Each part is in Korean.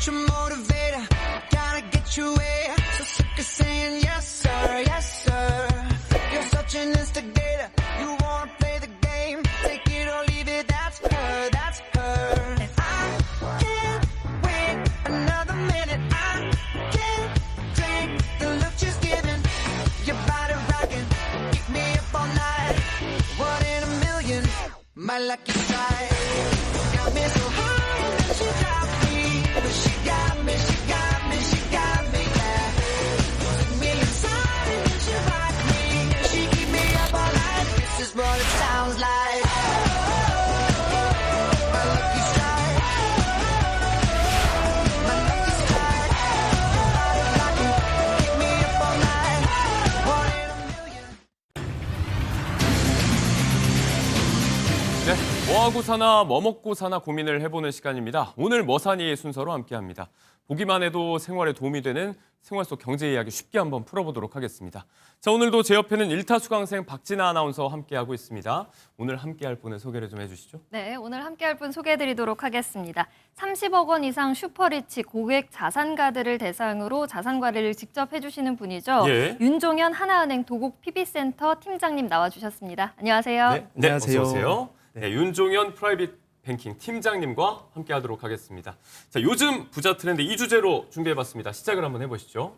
got your motivator, gotta get you where. So sick of saying yes sir, yes sir. You're such an instigator, you wanna play the game. Take it or leave it, that's her, that's her. And I can't wait another minute. I can't take the look she's giving. Your body rocking, keep me up all night. One in a million, my lucky strike. Got me so high and then she dropped me. But she got me, she got me, she got me, yeah. Took me inside and then she rocked me. And she keep me up all night. This is what it sounds like. My lucky strike. My lucky strike. Body rocking, keep me up all night. One in a million. 네, 뭐하고 사나 뭐 먹고 사나 고민을 해보는 시간입니다. 오늘 뭐 사니의 순서로 함께합니다. 보기만 해도 생활에 도움이 되는 생활 속 경제 이야기 쉽게 한번 풀어보도록 하겠습니다. 자, 오늘도 제 옆에는 일타 수강생 박진아 아나운서와 함께하고 있습니다. 오늘 함께할 분을 소개를 좀 해주시죠. 네, 오늘 함께할 분 소개해드리도록 하겠습니다. 30억 원 이상 슈퍼리치 고액 자산가들을 대상으로 자산 관리를 직접 해주시는 분이죠. 예. 윤종현 하나은행 도곡 PB센터 팀장님 나와주셨습니다. 안녕하세요. 네, 안녕하세요. 어서 오세요. 네, 윤종현 프라이빗 뱅킹 팀장님과 함께하도록 하겠습니다. 자, 요즘 부자 트렌드 이 주제로 준비해봤습니다. 시작을 한번 해보시죠.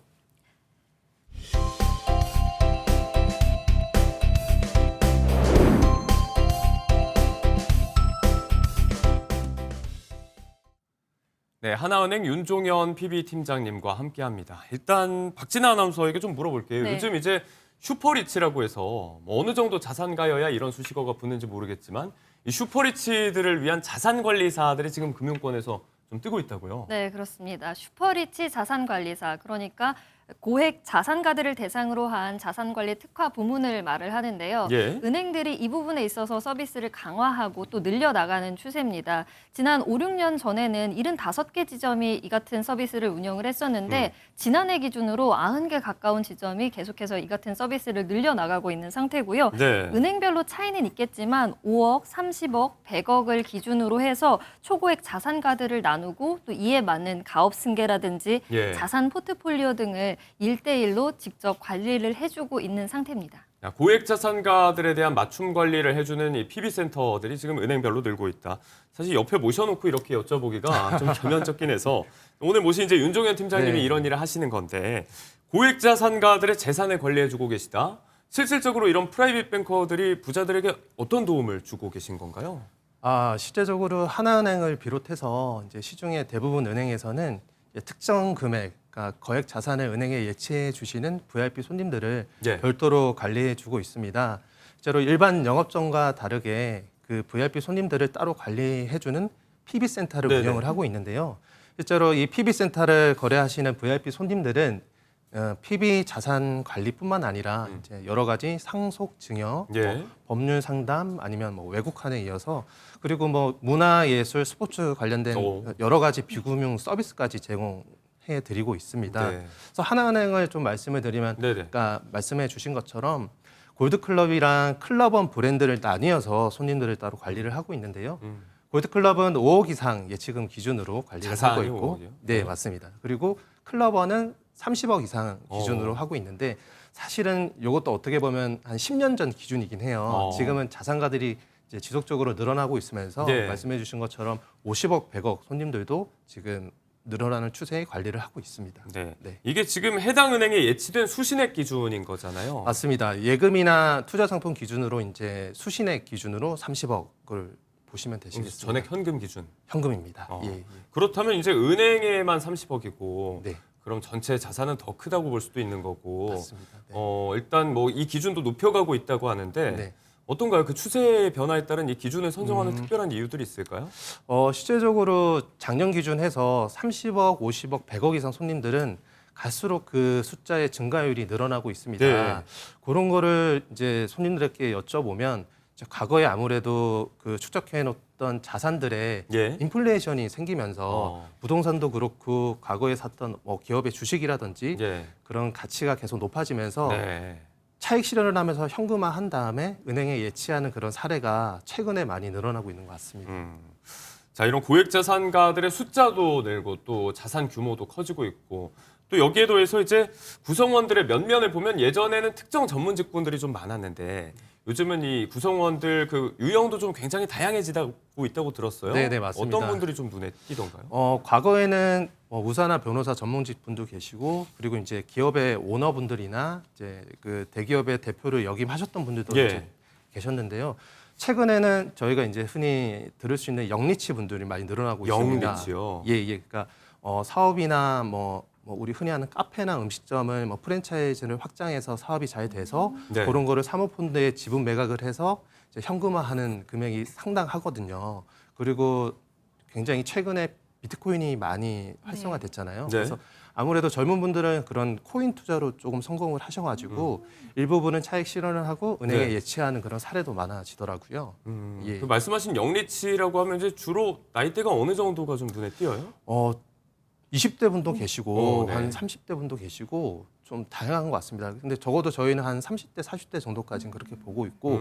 네, 하나은행 윤종현 PB 팀장님과 함께합니다. 일단 박진아 아나운서에게 좀 물어볼게요. 네. 요즘 이제 슈퍼리치라고 해서 뭐 어느 정도 자산가여야 이런 수식어가 붙는지 모르겠지만 이 슈퍼리치들을 위한 자산관리사들이 지금 금융권에서 좀 뜨고 있다고요. 네, 그렇습니다. 슈퍼리치 자산관리사, 그러니까 고액 자산가들을 대상으로 한 자산관리 특화 부문을 말을 하는데요. 예. 은행들이 이 부분에 있어서 서비스를 강화하고 또 늘려나가는 추세입니다. 지난 5, 6년 전에는 75개 지점이 이 같은 서비스를 운영을 했었는데 지난해 기준으로 90개 가까운 지점이 계속해서 이 같은 서비스를 늘려나가고 있는 상태고요. 네. 은행별로 차이는 있겠지만 5억, 30억, 100억을 기준으로 해서 초고액 자산가들을 나누고 또 이에 맞는 가업 승계라든지 예. 자산 포트폴리오 등을 1대1로 직접 관리를 해주고 있는 상태입니다. 고액 자산가들에 대한 맞춤 관리를 해주는 이 PB센터들이 지금 은행별로 늘고 있다. 사실 옆에 모셔놓고 이렇게 여쭤보기가 좀 개면적긴 해서 오늘 모신 이제 윤종현 팀장님이 네. 이런 일을 하시는 건데 고액 자산가들의 재산을 관리해주고 계시다. 실질적으로 이런 프라이빗 뱅커들이 부자들에게 어떤 도움을 주고 계신 건가요? 실제적으로 하나은행을 비롯해서 이제 시중의 대부분 은행에서는 이제 특정 금액, 그러니까 거액 자산을 은행에 예치해 주시는 VIP 손님들을 예. 별도로 관리해 주고 있습니다. 실제로 일반 영업점과 다르게 그 VIP 손님들을 따로 관리해 주는 PB센터를 네네. 운영을 하고 있는데요. 실제로 이 PB센터를 거래하시는 VIP 손님들은 PB 자산 관리뿐만 아니라 이제 여러 가지 상속 증여, 예. 뭐 법률 상담 아니면 뭐 외국환에 이어서 그리고 뭐 문화 예술 스포츠 관련된 오. 여러 가지 비금융 서비스까지 제공해 드리고 있습니다. 네. 그래서 하나은행을 좀 말씀을 드리면 네네. 아까 말씀해 주신 것처럼 골드클럽이랑 클럽원 브랜드를 나뉘어서 손님들을 따로 관리를 하고 있는데요. 골드클럽은 5억 이상 예치금 기준으로 관리를 하고 자산이 있고 5억이요? 네, 맞습니다. 그리고 클럽원은 30억 이상 기준으로 하고 있는데 사실은 이것도 어떻게 보면 한 10년 전 기준이긴 해요. 지금은 자산가들이 이제 지속적으로 늘어나고 있으면서 네. 말씀해 주신 것처럼 50억, 100억 손님들도 지금 늘어나는 추세의 관리를 하고 있습니다. 네. 네. 이게 지금 해당 은행에 예치된 수신액 기준인 거잖아요. 맞습니다. 예금이나 투자 상품 기준으로 이제 수신액 기준으로 30억을 보시면 되시겠습니다. 전액 현금 기준. 현금입니다. 어. 예. 그렇다면 이제 은행에만 30억이고 네. 그럼 전체 자산은 더 크다고 볼 수도 있는 거고 맞습니다. 네. 일단 뭐 이 기준도 높여가고 있다고 하는데 네. 어떤가요? 그 추세의 변화에 따른 이 기준을 선정하는 특별한 이유들이 있을까요? 실제적으로 작년 기준 해서 30억, 50억, 100억 이상 손님들은 갈수록 그 숫자의 증가율이 늘어나고 있습니다. 네. 그런 거를 이제 손님들에게 여쭤보면 이제 과거에 아무래도 그 축적해 놓던 자산들의 예. 인플레이션이 생기면서 부동산도 그렇고 과거에 샀던 뭐 기업의 주식이라든지 예. 그런 가치가 계속 높아지면서 네. 차익 실현을 하면서 현금화한 다음에 은행에 예치하는 그런 사례가 최근에 많이 늘어나고 있는 것 같습니다. 자, 이런 고액 자산가들의 숫자도 늘고 또 자산 규모도 커지고 있고 또 여기에 더해서 이제 구성원들의 면면을 보면 예전에는 특정 전문 직군들이 좀 많았는데 요즘은 이 구성원들 그 유형도 좀 굉장히 다양해지고 있다고 들었어요. 네, 맞습니다. 어떤 분들이 좀 눈에 띄던가요? 과거에는 의사나 변호사 전문직 분도 계시고 그리고 이제 기업의 오너분들이나 이제 그 대기업의 대표를 역임하셨던 분들도 예. 이제 계셨는데요. 최근에는 저희가 이제 흔히 들을 수 있는 영리치 분들이 많이 늘어나고 있습니다. 영리치요? 예. 그러니까 사업이나 뭐 우리 흔히 하는 카페나 음식점을 뭐 프랜차이즈를 확장해서 사업이 잘 돼서 네. 그런 거를 사모펀드에 지분 매각을 해서 이제 현금화하는 금액이 상당하거든요. 그리고 굉장히 최근에 비트코인이 많이 활성화됐잖아요. 네. 그래서 아무래도 젊은 분들은 그런 코인 투자로 조금 성공을 하셔가지고 일부분은 차익 실현을 하고 은행에 네. 예치하는 그런 사례도 많아지더라고요. 예. 그 말씀하신 영리치라고 하면 이제 주로 나이대가 어느 정도가 좀 눈에 띄어요? 20대 분도 계시고 네. 한 30대 분도 계시고 좀 다양한 것 같습니다. 근데 적어도 저희는 한 30대, 40대 정도까지는 그렇게 보고 있고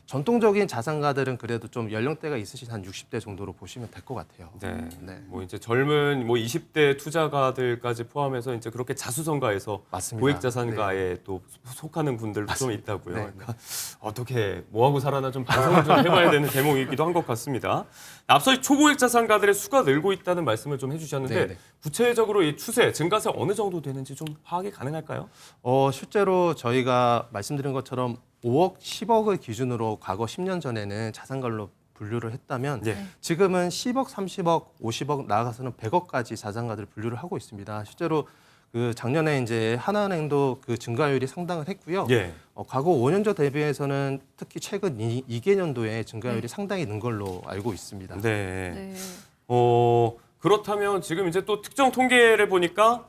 전통적인 자산가들은 그래도 좀 연령대가 있으신 한 60대 정도로 보시면 될 것 같아요. 네. 네. 뭐 이제 젊은 뭐 20대 투자가들까지 포함해서 이제 그렇게 자수성가해서 맞습니다. 고액 자산가에 또 속하는 분들도 좀 있다고요. 네. 그러니까 어떻게 뭐 하고 살아나 좀 반성을 좀 해봐야 되는 대목이기도 한 것 같습니다. 앞서 초고액 자산가들의 수가 늘고 있다는 말씀을 좀 해주셨는데 네. 구체적으로 이 추세 증가세 어느 정도 되는지 좀 파악이 가능할까요? 실제로 저희가 말씀드린 것처럼 5억, 10억을 기준으로 과거 10년 전에는 자산가로 분류를 했다면 네. 지금은 10억, 30억, 50억 나아가서는 100억까지 자산가들 분류를 하고 있습니다. 실제로 그 작년에 이제 하나은행도 그 증가율이 상당을 했고요. 예. 과거 5년전 대비해서는 특히 최근 2개년도에 증가율이 상당히 는 걸로 알고 있습니다. 네. 네. 그렇다면 지금 이제 또 특정 통계를 보니까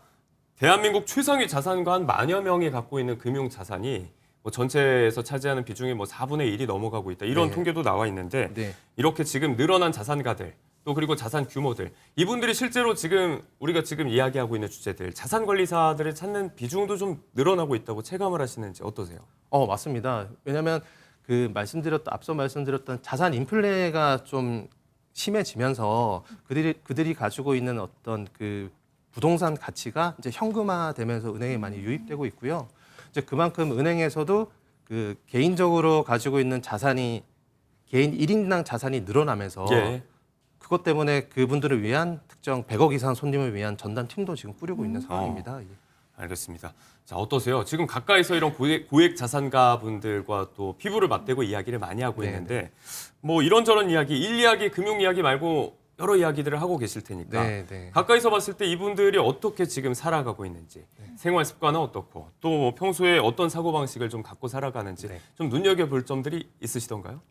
대한민국 최상위 자산가 한 만여 명이 갖고 있는 금융 자산이 뭐 전체에서 차지하는 비중이 뭐 4분의 1이 넘어가고 있다. 이런 네. 통계도 나와 있는데 네. 이렇게 지금 늘어난 자산가들 또 그리고 자산 규모들 이분들이 실제로 지금 우리가 지금 이야기하고 있는 주제들 자산 관리사들을 찾는 비중도 좀 늘어나고 있다고 체감을 하시는지 어떠세요? 맞습니다. 왜냐하면 앞서 말씀드렸던 자산 인플레가 좀 심해지면서 그들이 가지고 있는 어떤 그 부동산 가치가 이제 현금화되면서 은행에 많이 유입되고 있고요. 이제 그만큼 은행에서도 그 개인적으로 가지고 있는 자산이 개인 1인당 자산이 늘어나면서 예. 그것 때문에 그분들을 위한 특정 100억 이상 손님을 위한 전담 팀도 지금 꾸리고 있는 상황입니다. 예. 알겠습니다. 자, 어떠세요? 지금 가까이서 이런 고액 자산가 분들과 또 피부를 맞대고 이야기를 많이 하고 네, 있는데 뭐 이런저런 이야기, 일 이야기, 금융 이야기 말고 여러 이야기들을 하고 계실 테니까 네. 가까이서 봤을 때 이분들이 어떻게 지금 살아가고 있는지 생활 습관은 어떻고 또 평소에 어떤 사고방식을 좀 갖고 살아가는지 네. 좀 눈여겨볼 점들이 있으시던가요?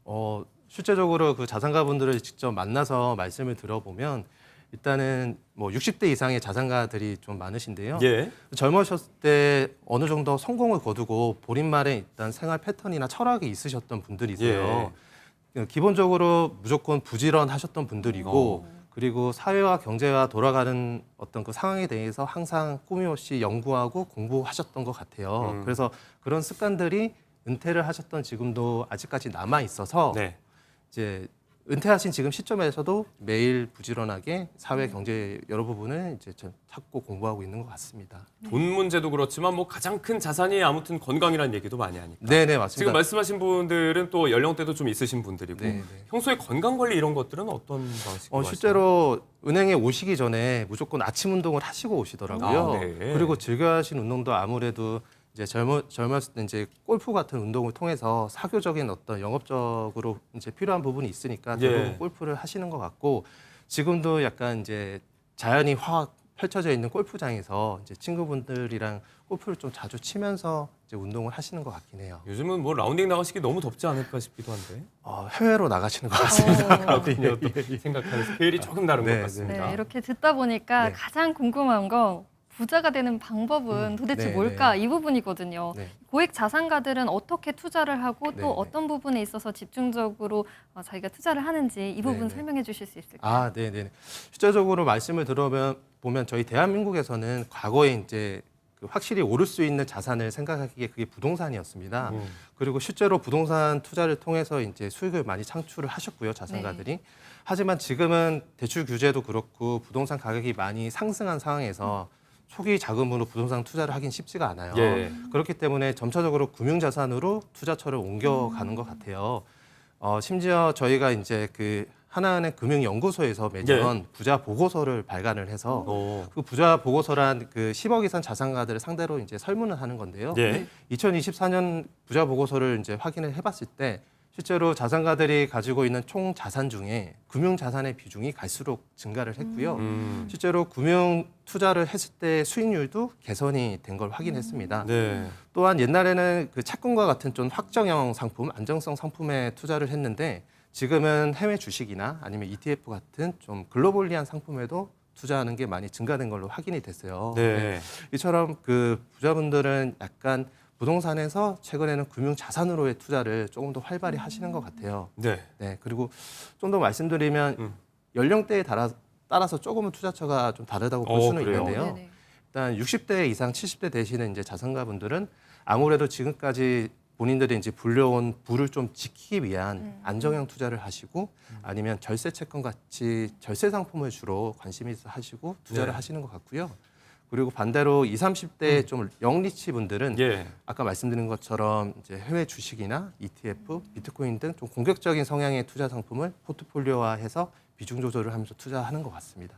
실제적으로 그 자산가분들을 직접 만나서 말씀을 들어보면 일단은 뭐 60대 이상의 자산가들이 좀 많으신데요. 예. 젊으셨을 때 어느 정도 성공을 거두고 본인만의 일단 생활 패턴이나 철학이 있으셨던 분들이세요. 기본적으로 무조건 부지런하셨던 분들이고 그리고 사회와 경제가 돌아가는 어떤 그 상황에 대해서 항상 꾸밈없이 연구하고 공부하셨던 것 같아요. 그래서 그런 습관들이 은퇴를 하셨던 지금도 아직까지 남아 있어서 네. 이제 은퇴하신 지금 시점에서도 매일 부지런하게 사회 경제 여러 부분을 이제 찾고 공부하고 있는 것 같습니다. 돈 문제도 그렇지만 뭐 가장 큰 자산이 아무튼 건강이라는 얘기도 많이 하니까. 네, 맞습니다. 지금 말씀하신 분들은 또 연령대도 좀 있으신 분들이고 네. 평소에 건강 관리 이런 것들은 어떤 방식으로 실제로 은행에 오시기 전에 무조건 아침 운동을 하시고 오시더라고요. 아, 네. 그리고 즐겨 하신 운동도 아무래도 이제 젊었을 때 이제 골프 같은 운동을 통해서 사교적인 어떤 영업적으로 이제 필요한 부분이 있으니까 대부분 예. 골프를 하시는 것 같고 지금도 약간 이제 자연이 확 펼쳐져 있는 골프장에서 이제 친구분들이랑 골프를 좀 자주 치면서 이제 운동을 하시는 것 같긴 해요. 요즘은 뭐 라운딩 나가시기 너무 덥지 않을까 싶기도 한데 해외로 나가시는 것 같습니다. 그렇군요. 또 생각하는 스케일이 조금 다른 네, 것 같습니다. 네, 이렇게 듣다 보니까 네. 가장 궁금한 건 부자가 되는 방법은 도대체 네, 뭘까? 네. 이 부분이거든요. 네. 고액 자산가들은 어떻게 투자를 하고 또 네, 어떤 부분에 있어서 집중적으로 자기가 투자를 하는지 이 부분 네, 네. 설명해 주실 수 있을까요? 네네. 실제적으로 말씀을 들어보면 저희 대한민국에서는 과거에 이제 그 확실히 오를 수 있는 자산을 생각하기에 그게 부동산이었습니다. 그리고 실제로 부동산 투자를 통해서 이제 수익을 많이 창출을 하셨고요, 자산가들이. 하지만 지금은 대출 규제도 그렇고 부동산 가격이 많이 상승한 상황에서 초기 자금으로 부동산 투자를 하긴 쉽지가 않아요. 예. 그렇기 때문에 점차적으로 금융자산으로 투자처를 옮겨가는 것 같아요. 심지어 저희가 이제 그 하나은행 금융연구소에서 매년 부자 보고서를 발간을 해서 오. 그 부자 보고서란 그 10억 이상 자산가들을 상대로 이제 설문을 하는 건데요. 예. 2024년 부자 보고서를 이제 확인을 해봤을 때 실제로 자산가들이 가지고 있는 총 자산 중에 금융 자산의 비중이 갈수록 증가를 했고요. 실제로 금융 투자를 했을 때 수익률도 개선이 된 걸 확인했습니다. 네. 또한 옛날에는 그 채권과 같은 좀 확정형 상품, 안정성 상품에 투자를 했는데 지금은 해외 주식이나 아니면 ETF 같은 좀 글로벌리한 상품에도 투자하는 게 많이 증가된 걸로 확인이 됐어요. 네. 이처럼 그 부자분들은 약간 부동산에서 최근에는 금융 자산으로의 투자를 조금 더 활발히 하시는 것 같아요. 네. 네, 그리고 좀 더 말씀드리면 연령대에 따라서 조금은 투자처가 좀 다르다고 볼 수는 그래요? 있는데요. 네네. 일단 60대 이상 70대 되시는 이제 자산가분들은 아무래도 지금까지 본인들이 이제 불려온 부를 좀 지키기 위한 안정형 투자를 하시고 아니면 절세 채권 같이 절세 상품을 주로 관심 있어 하시고 투자를 네. 하시는 것 같고요. 그리고 반대로 20, 30대 좀 영리치 분들은 예. 아까 말씀드린 것처럼 이제 해외 주식이나 ETF, 비트코인 등 좀 공격적인 성향의 투자 상품을 포트폴리오화해서 비중 조절을 하면서 투자하는 것 같습니다.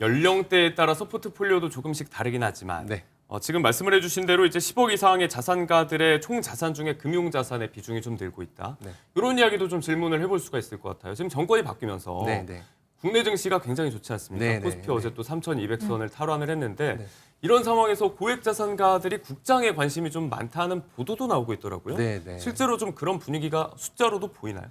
연령대에 따라서 포트폴리오도 조금씩 다르긴 하지만 네. 지금 말씀을 해주신 대로 이제 10억 이상의 자산가들의 총 자산 중에 금융 자산의 비중이 좀 늘고 있다. 네. 이런 이야기도 좀 질문을 해볼 수가 있을 것 같아요. 지금 정권이 바뀌면서 네, 네. 국내 증시가 굉장히 좋지 않습니까? 네, 코스피 네, 어제 또 3,200선을 탈환을 했는데 네. 이런 상황에서 고액 자산가들이 국장에 관심이 좀 많다는 보도도 나오고 있더라고요. 네, 네. 실제로 좀 그런 분위기가 숫자로도 보이나요?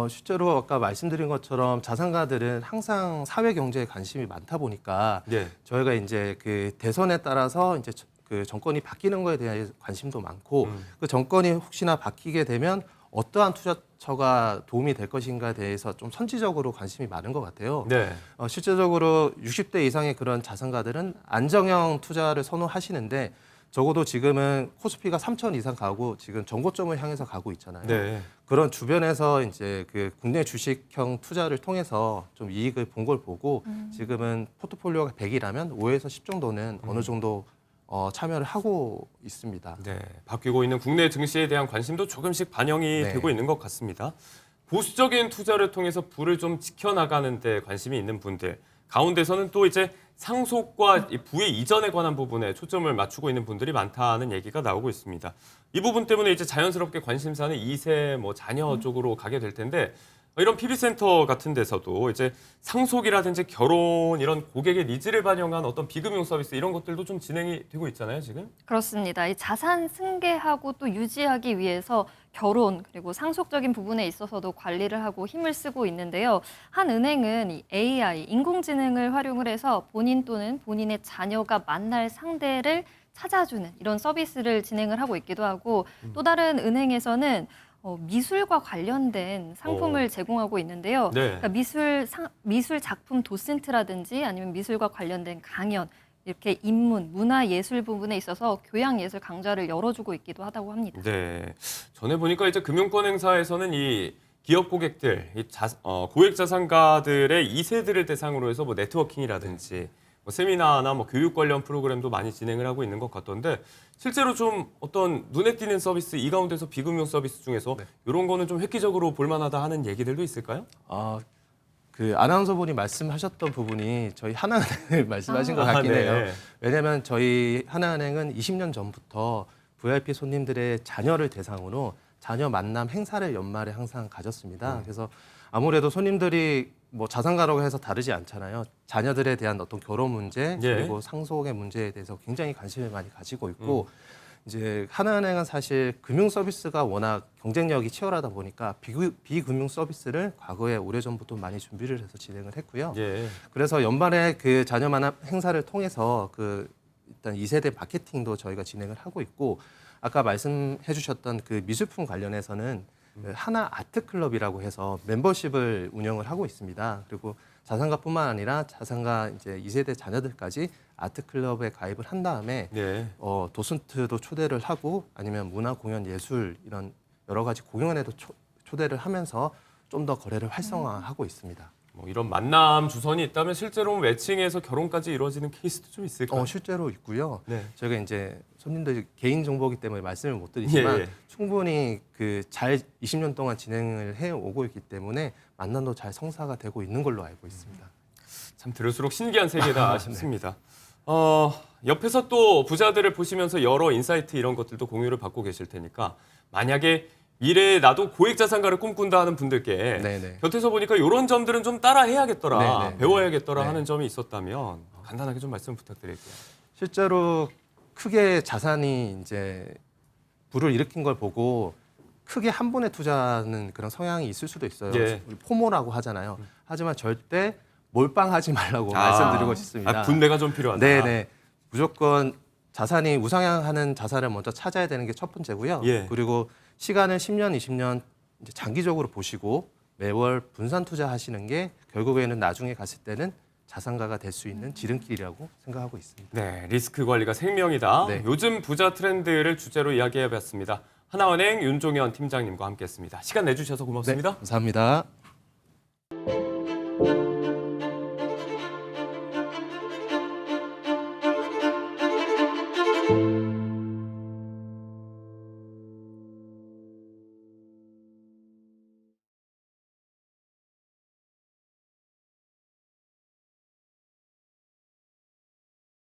실제로 아까 말씀드린 것처럼 자산가들은 항상 사회 경제에 관심이 많다 보니까 네. 저희가 이제 그 대선에 따라서 이제 그 정권이 바뀌는 거에 대한 관심도 많고 그 정권이 혹시나 바뀌게 되면 어떠한 투자처가 도움이 될 것인가에 대해서 좀 선지적으로 관심이 많은 것 같아요. 네. 실제적으로 60대 이상의 그런 자산가들은 안정형 투자를 선호하시는데 적어도 지금은 코스피가 3,000 이상 가고 지금 전고점을 향해서 가고 있잖아요. 네. 그런 주변에서 이제 그 국내 주식형 투자를 통해서 좀 이익을 본 걸 보고 지금은 포트폴리오가 100이라면 5에서 10 정도는 어느 정도 참여를 하고 있습니다. 네, 바뀌고 있는 국내 증시에 대한 관심도 조금씩 반영이 네. 되고 있는 것 같습니다. 보수적인 투자를 통해서 부를 좀 지켜나가는 데 관심이 있는 분들 가운데서는 또 이제 상속과 이 부의 이전에 관한 부분에 초점을 맞추고 있는 분들이 많다는 얘기가 나오고 있습니다. 이 부분 때문에 이제 자연스럽게 관심사는 2세 뭐 자녀 쪽으로 가게 될 텐데 이런 PB센터 같은 데서도 이제 상속이라든지 결혼 이런 고객의 니즈를 반영한 어떤 비금융 서비스 이런 것들도 좀 진행이 되고 있잖아요, 지금. 그렇습니다. 이 자산 승계하고 또 유지하기 위해서 결혼 그리고 상속적인 부분에 있어서도 관리를 하고 힘을 쓰고 있는데요. 한 은행은 이 AI, 인공지능을 활용을 해서 본인 또는 본인의 자녀가 만날 상대를 찾아주는 이런 서비스를 진행을 하고 있기도 하고 또 다른 은행에서는 미술과 관련된 상품을 제공하고 있는데요. 네. 그러니까 미술 작품 도슨트라든지 아니면 미술과 관련된 강연 이렇게 인문, 문화 예술 부분에 있어서 교양 예술 강좌를 열어주고 있기도 하다고 합니다. 네. 전에 보니까 이제 금융권 행사에서는 이 기업 고객들, 고액 자산가들의 2세들을 대상으로 해서 뭐 네트워킹이라든지 뭐 세미나나 뭐 교육 관련 프로그램도 많이 진행을 하고 있는 것 같던데 실제로 좀 어떤 눈에 띄는 서비스 이 가운데서 비금융 서비스 중에서 이런 거는 좀 획기적으로 볼만하다 하는 얘기들도 있을까요? 그 아나운서분이 말씀하셨던 부분이 저희 하나은행을 말씀하신 것 같긴 해요. 네. 왜냐하면 저희 하나은행은 20년 전부터 VIP 손님들의 자녀를 대상으로 자녀 만남 행사를 연말에 항상 가졌습니다. 그래서 아무래도 손님들이 뭐 자산가라고 해서 다르지 않잖아요. 자녀들에 대한 어떤 결혼 문제 예. 그리고 상속의 문제에 대해서 굉장히 관심을 많이 가지고 있고 이제 하나은행은 사실 금융 서비스가 워낙 경쟁력이 치열하다 보니까 비금융 서비스를 과거에 오래전부터 많이 준비를 해서 진행을 했고요. 예. 그래서 연말에 그 자녀 만남 행사를 통해서 그 일단 2세대 마케팅도 저희가 진행을 하고 있고 아까 말씀해 주셨던 그 미술품 관련해서는 하나 아트클럽이라고 해서 멤버십을 운영을 하고 있습니다. 그리고 자산가뿐만 아니라 자산가 이제 2세대 자녀들까지 아트클럽에 가입을 한 다음에 네. 도슨트도 초대를 하고 아니면 문화 공연 예술 이런 여러 가지 공연에도 초대를 하면서 좀 더 거래를 활성화하고 있습니다. 뭐 이런 만남 주선이 있다면 실제로 매칭해서 결혼까지 이루어지는 케이스도 좀 있을까요? 실제로 있고요. 네. 저희가 이제 손님들 개인 정보이기 때문에 말씀을 못 드리지만 예. 충분히 잘 20년 동안 진행을 해 오고 있기 때문에 만남도 잘 성사가 되고 있는 걸로 알고 있습니다. 참 들을수록 신기한 세계다 싶습니다. 옆에서 또 부자들을 보시면서 여러 인사이트 이런 것들도 공유를 받고 계실 테니까 만약에 미래에 나도 고액자산가를 꿈꾼다 하는 분들께 네네. 곁에서 보니까 이런 점들은 좀 따라 해야겠더라, 네네. 배워야겠더라 네. 하는 점이 있었다면 간단하게 좀 말씀 부탁드릴게요. 실제로 크게 자산이 이제 불을 일으킨 걸 보고 크게 한 번에 투자하는 그런 성향이 있을 수도 있어요. 예. 우리 포모라고 하잖아요. 하지만 절대 몰빵하지 말라고 말씀드리고 싶습니다. 분배가 좀 필요하다. 네네. 무조건 자산이 우상향하는 자산을 먼저 찾아야 되는 게 첫 번째고요. 예. 그리고 시간을 10년, 20년 이제 장기적으로 보시고 매월 분산 투자하시는 게 결국에는 나중에 갔을 때는 자산가가 될 수 있는 지름길이라고 생각하고 있습니다. 네, 리스크 관리가 생명이다. 네. 요즘 부자 트렌드를 주제로 이야기해봤습니다. 하나은행 윤종현 팀장님과 함께했습니다. 시간 내주셔서 고맙습니다. 네, 감사합니다.